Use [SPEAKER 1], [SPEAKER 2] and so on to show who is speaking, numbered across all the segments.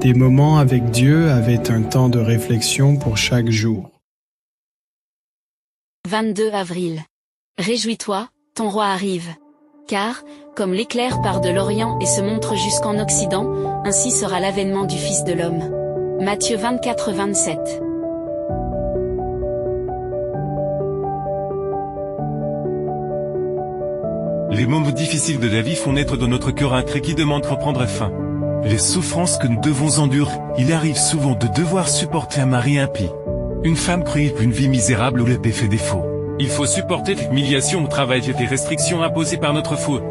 [SPEAKER 1] Des moments avec Dieu avaient un temps de réflexion pour chaque jour.
[SPEAKER 2] 22 avril. Réjouis-toi, ton roi arrive. Car, comme l'éclair part de l'Orient et se montre jusqu'en Occident, ainsi sera l'avènement du Fils de l'homme. Matthieu 24, 27.
[SPEAKER 3] Les moments difficiles de la vie font naître dans notre cœur un cri qui demande à prendre fin. Les souffrances que nous devons endurer, il arrive souvent de devoir supporter un mari impie. Une femme cruelle, une vie misérable où la paix fait défaut. Il faut supporter l'humiliation au travail et les restrictions imposées par notre foi.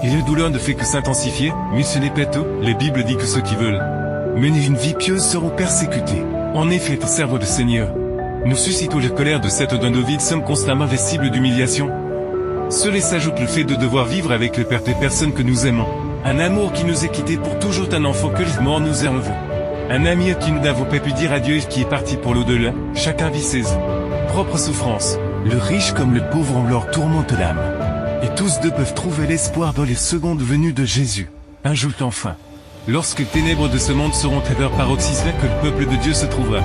[SPEAKER 3] Et la douleur ne fait que s'intensifier, mais ce n'est pas tout, la Bible dit que ceux qui veulent mener une vie pieuse seront persécutés. En effet, servons le Seigneur. Nous suscitons la colère de cette d'un nos vies, sommes constamment les cibles d'humiliation. Cela s'ajoute le fait de devoir vivre avec le perte des personnes que nous aimons. Un amour qui nous est quitté pour toujours, un enfant que la mort nous enlève. Un ami à qui nous n'avons pas pu dire adieu et qui est parti pour l'au-delà. Chacun vit ses propres souffrances. Le riche comme le pauvre en leur tourmente l'âme. Et tous deux peuvent trouver l'espoir dans les secondes venues de Jésus. Ajoute enfin. Lorsque les ténèbres de ce monde seront à leur paroxysme, que le peuple de Dieu se trouvera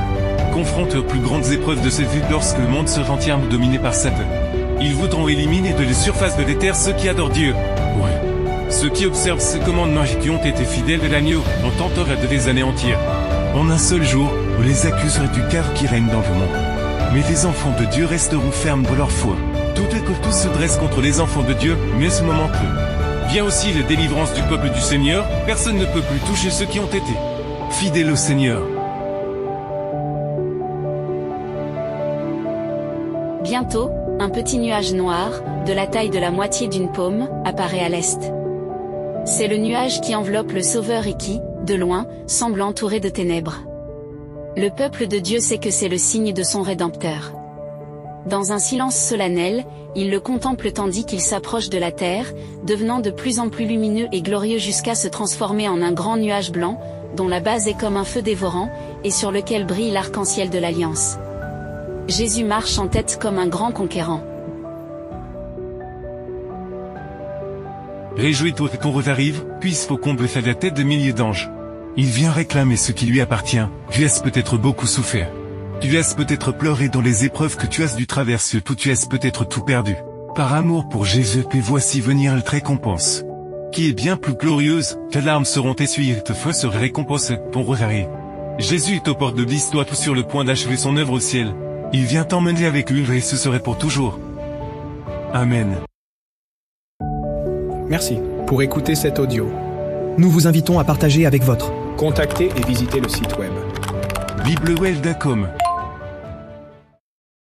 [SPEAKER 3] confronté aux plus grandes épreuves de cette vie lorsque le monde sera entièrement dominé par Satan. Ils voudront éliminer de la surface de la terre ceux qui adorent Dieu. Oui. Ceux qui observent ses commandements et qui ont été fidèles à l'agneau, on tentera de les anéantir. En un seul jour, on les accusera du chaos qui règne dans le monde. Mais les enfants de Dieu resteront fermes dans leur foi. Tout est que tous se dressent contre les enfants de Dieu, mais à ce moment peu. Vient aussi la délivrance du peuple du Seigneur, personne ne peut plus toucher ceux qui ont été fidèles au Seigneur.
[SPEAKER 2] Bientôt, un petit nuage noir, de la taille de la moitié d'une paume, apparaît à l'est. C'est le nuage qui enveloppe le Sauveur et qui, de loin, semble entouré de ténèbres. Le peuple de Dieu sait que c'est le signe de son Rédempteur. Dans un silence solennel, il le contemple tandis qu'il s'approche de la terre, devenant de plus en plus lumineux et glorieux jusqu'à se transformer en un grand nuage blanc, dont la base est comme un feu dévorant, et sur lequel brille l'arc-en-ciel de l'Alliance. Jésus marche en tête comme un grand conquérant.
[SPEAKER 3] Réjouis-toi que ton roi arrive, puisse vos combles faire la tête de milliers d'anges. Il vient réclamer ce qui lui appartient. Tu as peut-être beaucoup souffert. Tu as peut-être pleuré dans les épreuves que tu as dû traverser, tout tu as peut-être tout perdu. Par amour pour Jésus, et voici venir la récompense. Qui est bien plus glorieuse, tes larmes seront essuyées, te feu sera récompensé, ton roi arrive. Jésus est aux portes de l'histoire, tout sur le point d'achever son œuvre au ciel. Il vient t'emmener avec lui et ce serait pour toujours. Amen.
[SPEAKER 4] Merci pour écouter cet audio.
[SPEAKER 5] Nous vous invitons à partager avec votre.
[SPEAKER 4] Contactez et visitez le site web
[SPEAKER 3] biblewell.com